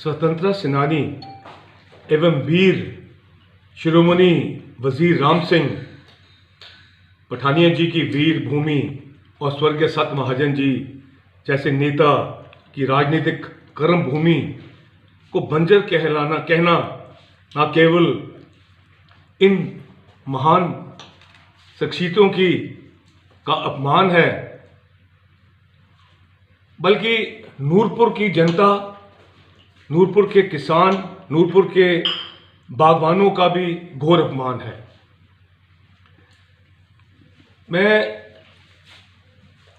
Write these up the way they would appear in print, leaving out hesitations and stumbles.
स्वतंत्रता सेनानी एवं वीर शिरोमणि वजीर राम सिंह पठानिया जी की वीर भूमि और स्वर्गीय सत महाजन जी जैसे नेता की राजनीतिक कर्म भूमि को बंजर कहना न केवल इन महान शख्सियतों का अपमान है, बल्कि नूरपुर की जनता, नूरपुर के किसान, नूरपुर के बागवानों का भी घोर अपमान है। मैं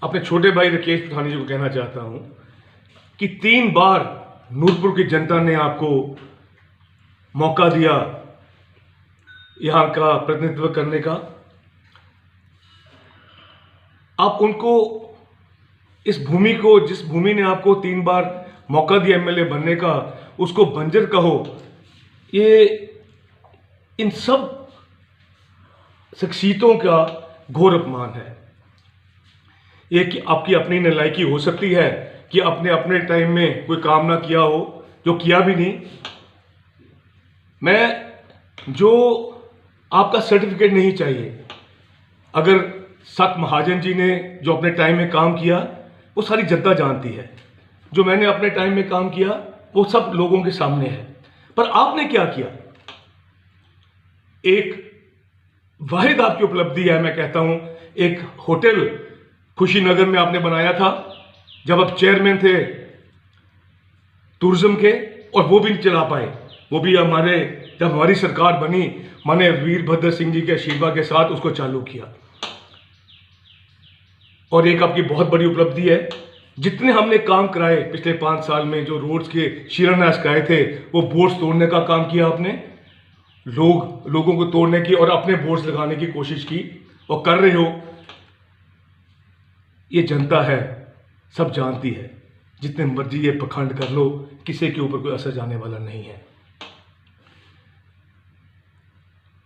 अपने छोटे भाई राकेश पठानिया जी को कहना चाहता हूं कि 3 बार नूरपुर की जनता ने आपको मौका दिया यहां का प्रतिनिधित्व करने का। आप उनको इस भूमि को, जिस भूमि ने आपको 3 बार मौका दिया एमएलए बनने का, उसको बंजर कहो। ये इन सब शख्सियतों का घोर अपमान है। ये कि आपकी अपनी नालायकी हो सकती है कि अपने अपने टाइम में कोई काम ना किया हो, जो किया भी नहीं। मैं जो आपका सर्टिफिकेट नहीं चाहिए। अगर सत महाजन जी ने जो अपने टाइम में काम किया वो सारी जनता जानती है, जो मैंने अपने टाइम में काम किया वो सब लोगों के सामने है। पर आपने क्या किया? एक वाहिद आपकी उपलब्धि है, मैं कहता हूं, एक होटल खुशीनगर में आपने बनाया था जब आप चेयरमैन थे टूरिज्म के, और वो भी नहीं चला पाए। वो भी जब हमारी सरकार बनी, मैंने वीरभद्र सिंह जी के आशीर्वाद के साथ उसको चालू किया। और एक आपकी बहुत बड़ी उपलब्धि है, जितने हमने काम कराए पिछले 5 साल में, जो रोड्स के शिलान्यास कराए थे, वो बोर्ड्स तोड़ने का काम किया आपने, लोगों को तोड़ने की और अपने बोर्ड्स लगाने की कोशिश की और कर रहे हो। ये जनता है, सब जानती है। जितने मर्जी ये पखंड कर लो, किसी के ऊपर कोई असर जाने वाला नहीं है।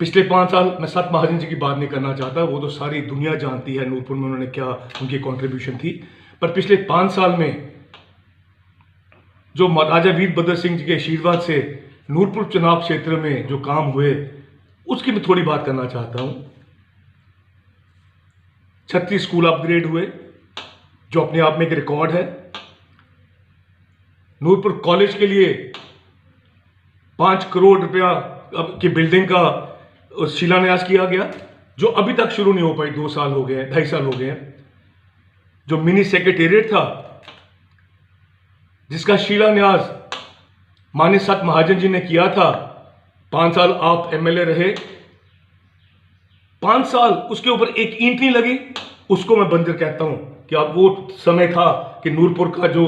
पिछले 5 साल मैं सत महाजन जी की बात नहीं करना चाहता, वो तो सारी दुनिया जानती है नूरपुर में उन्होंने क्या उनकी कंट्रीब्यूशन थी। पर पिछले 5 साल में जो महाराजा वीरभद्र सिंह जी के आशीर्वाद से नूरपुर चुनाव क्षेत्र में जो काम हुए, उसकी मैं थोड़ी बात करना चाहता हूं। 36 स्कूल अपग्रेड हुए, जो अपने आप में एक रिकॉर्ड है। नूरपुर कॉलेज के लिए 5 करोड़ रुपया की बिल्डिंग का शिलान्यास किया गया, जो अभी तक शुरू नहीं हो पाई। 2 साल हो गए हैं, 2.5 साल हो गए हैं। जो मिनी सेक्रेटेरिएट था, जिसका शिलान्यास माननीय सत महाजन जी ने किया था, 5 साल आप एमएलए रहे, 5 साल उसके ऊपर एक ईंट नहीं लगी। उसको मैं बंजर कहता हूं कि अब वो समय था कि नूरपुर का जो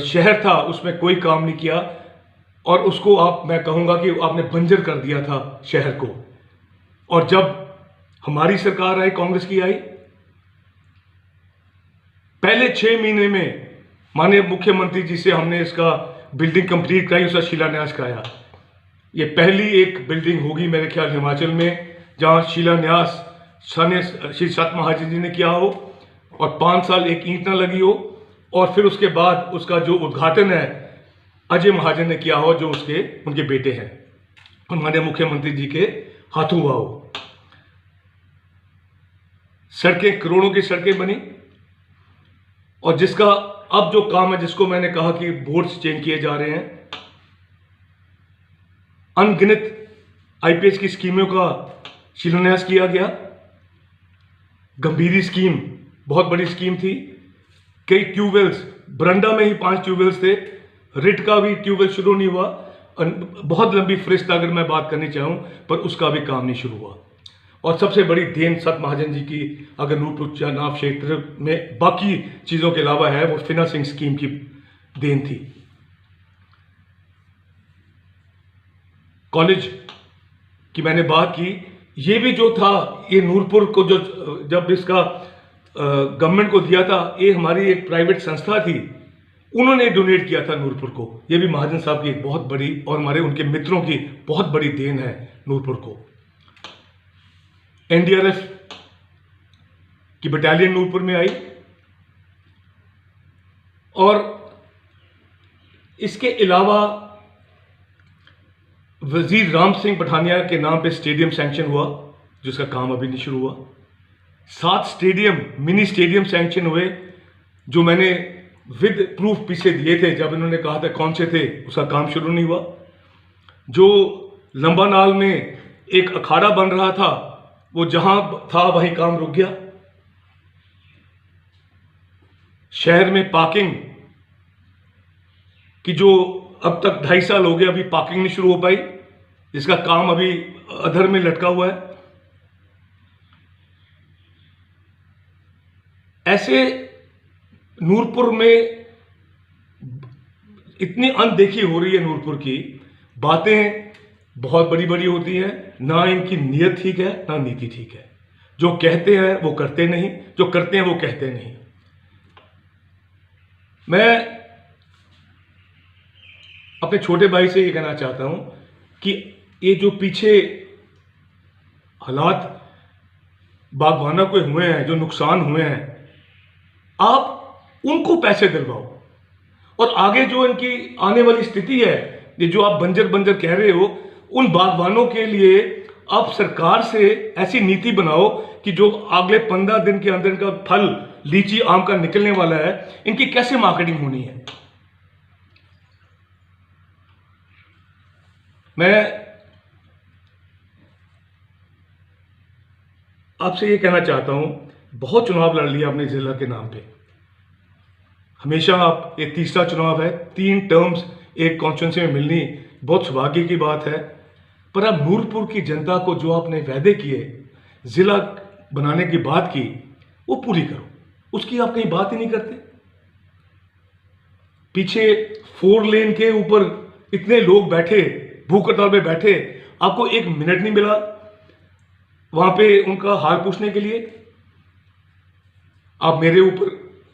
शहर था उसमें कोई काम नहीं किया, और उसको मैं कहूंगा कि आपने बंजर कर दिया था शहर को। और जब हमारी सरकार आई, कांग्रेस की आई, पहले 6 महीने में माननीय मुख्यमंत्री जी से हमने इसका बिल्डिंग कंप्लीट कराई, उसका शिलान्यास कराया। ये पहली एक बिल्डिंग होगी मेरे ख्याल हिमाचल में जहां शिलान्यास श्री सत महाजन जी ने किया हो और 5 साल एक ईंट ना लगी हो, और फिर उसके बाद उसका जो उद्घाटन है अजय महाजन ने किया हो, जो उनके बेटे हैं, हमारे मुख्यमंत्री जी के हाथों हुआ हो। सड़कें, करोड़ों की सड़कें बनी, और जिसका अब जो काम है, जिसको मैंने कहा कि बोर्ड्स चेंज किए जा रहे हैं, अनगिनत आईपीएस की स्कीमों का शिलान्यास किया गया। गंभीरी स्कीम बहुत बड़ी स्कीम थी। कई ट्यूबवेल्स, बरंडा में ही 5 ट्यूबवेल्स थे, रिट का भी ट्यूबवेल शुरू नहीं हुआ। बहुत लंबी फहरिस्त अगर मैं बात करनी चाहूं, पर उसका भी काम नहीं शुरू हुआ। और सबसे बड़ी देन सत महाजन जी की अगर नूरपुर चुनाव क्षेत्र में बाकी चीजों के अलावा है, वो फाइनेंसिंग स्कीम की देन थी। कॉलेज की मैंने बात की, ये भी जो था, ये नूरपुर को जो जब इसका गवर्नमेंट को दिया था, ये हमारी एक प्राइवेट संस्था थी, उन्होंने डोनेट किया था नूरपुर को। ये भी महाजन साहब की एक बहुत बड़ी और हमारे उनके मित्रों की बहुत बड़ी देन है नूरपुर को। एनडीआरएफ की बटालियन नूरपुर में आई, और इसके अलावा वजीर राम सिंह पठानिया के नाम पे स्टेडियम सैंक्शन हुआ, जिसका काम अभी नहीं शुरू हुआ। 7 स्टेडियम, मिनी स्टेडियम सैंक्शन हुए, जो मैंने विद प्रूफ पीछे दिए थे, जब इन्होंने कहा था कौन से थे, उसका काम शुरू नहीं हुआ। जो लंबानाल में एक अखाड़ा बन रहा था, वो जहां था वहीं काम रुक गया। शहर में पार्किंग की जो अब तक 2.5 साल हो गया, अभी पार्किंग नहीं शुरू हो पाई, जिसका काम अभी अधर में लटका हुआ है। ऐसे नूरपुर में इतनी अनदेखी हो रही है, नूरपुर की बातें बहुत बड़ी बड़ी होती हैं, ना इनकी नीयत ठीक है ना नीति ठीक है। जो कहते हैं वो करते नहीं, जो करते हैं वो कहते नहीं। मैं अपने छोटे भाई से ये कहना चाहता हूं कि ये जो पीछे हालात बागवानों को हुए हैं, जो नुकसान हुए हैं, आप उनको पैसे दिलवाओ, और आगे जो इनकी आने वाली स्थिति है, ये जो आप बंजर बंजर कह रहे हो, उन बागवानों के लिए आप सरकार से ऐसी नीति बनाओ कि जो अगले 15 दिन के अंदर इनका फल लीची आम का निकलने वाला है, इनकी कैसे मार्केटिंग होनी है। मैं आपसे ये कहना चाहता हूं, बहुत चुनाव लड़ लिया अपने जिला के नाम पे, हमेशा आप, ये तीसरा चुनाव है, 3 टर्म्स एक कॉन्स्टिट्यूंसी में मिलनी बहुत सौभाग्य की बात है। पर अब नूरपुर की जनता को जो आपने वादे किए, जिला बनाने की बात की, वो पूरी करो। उसकी आप कहीं बात ही नहीं करते। पीछे 4 लेन के ऊपर इतने लोग बैठे, भूख हड़ताल पे बैठे, आपको 1 मिनट नहीं मिला वहां पे उनका हाल पूछने के लिए। आप मेरे ऊपर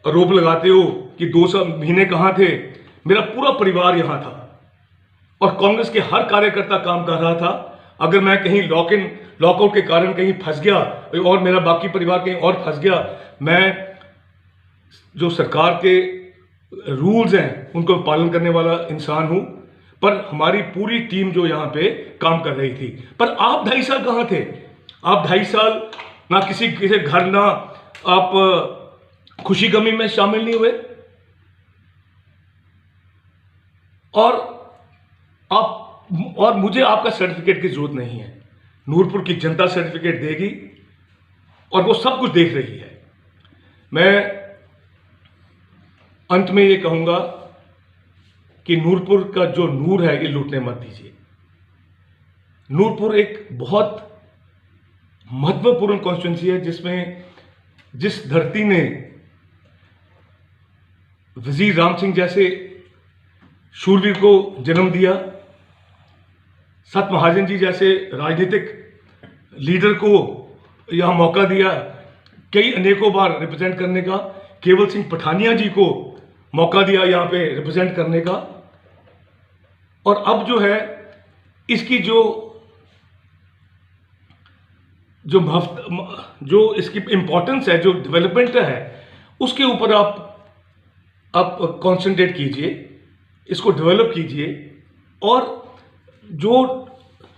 आरोप लगाते हो कि 2 महीने कहां थे। मेरा पूरा परिवार यहां था और कांग्रेस के हर कार्यकर्ता काम कर रहा था। अगर मैं कहीं लॉकआउट के कारण कहीं फंस गया और मेरा बाकी परिवार कहीं और फंस गया, मैं जो सरकार के रूल्स हैं उनको पालन करने वाला इंसान हूं। पर हमारी पूरी टीम जो यहां पे काम कर रही थी। पर आप 2.5 साल कहां थे? आप 2.5 साल ना किसी के घर, ना आप खुशी गमी में शामिल नहीं हुए। और मुझे आपका सर्टिफिकेट की जरूरत नहीं है। नूरपुर की जनता सर्टिफिकेट देगी और वो सब कुछ देख रही है। मैं अंत में ये कहूंगा कि नूरपुर का जो नूर है, ये लूटने मत दीजिए। नूरपुर एक बहुत महत्वपूर्ण कॉन्स्टिट्यूंसी है, जिसमें जिस धरती ने वजीर राम सिंह जैसे शूरवीर को जन्म दिया, सत महाजन जी जैसे राजनीतिक लीडर को यहां मौका दिया, कई अनेकों बार रिप्रेजेंट करने का, केवल सिंह पठानिया जी को मौका दिया यहां पे रिप्रेजेंट करने का। और अब जो है इसकी जो इसकी इंपॉर्टेंस है, जो डेवलपमेंट है, उसके ऊपर आप कंसंट्रेट कीजिए, इसको डेवलप कीजिए, और जो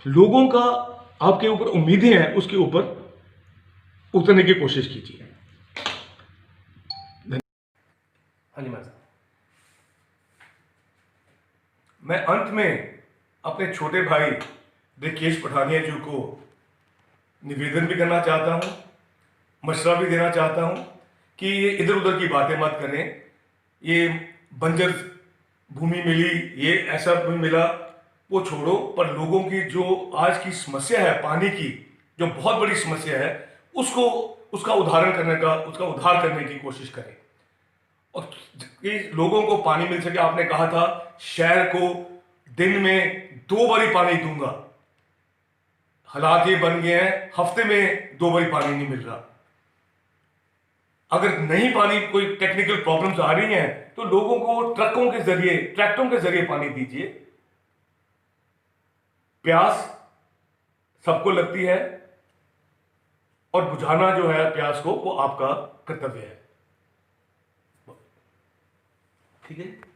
लोगों का आपके ऊपर उम्मीदें हैं उसके ऊपर उतरने की कोशिश कीजिए। हाँ जी मैं अंत में अपने छोटे भाई रिकेश पठानिया जी को निवेदन भी करना चाहता हूं, मशवरा भी देना चाहता हूं कि ये इधर उधर की बातें मत करें। ये बंजर भूमि मिली, ये ऐसा भी मिला, वो छोड़ो। पर लोगों की जो आज की समस्या है, पानी की जो बहुत बड़ी समस्या है, उसका उदार करने की कोशिश करें, और कि लोगों को पानी मिल सके। आपने कहा था शहर को दिन में 2 बारी पानी दूंगा, हालात ये बन गए हैं हफ्ते में 2 बारी पानी नहीं मिल रहा। अगर नहीं पानी, कोई टेक्निकल प्रॉब्लम्स आ रही हैं, तो लोगों को ट्रैक्टरों के जरिए पानी दीजिए। प्यास सबको लगती है, और बुझाना जो है प्यास को, वो आपका कर्तव्य है। ठीक है।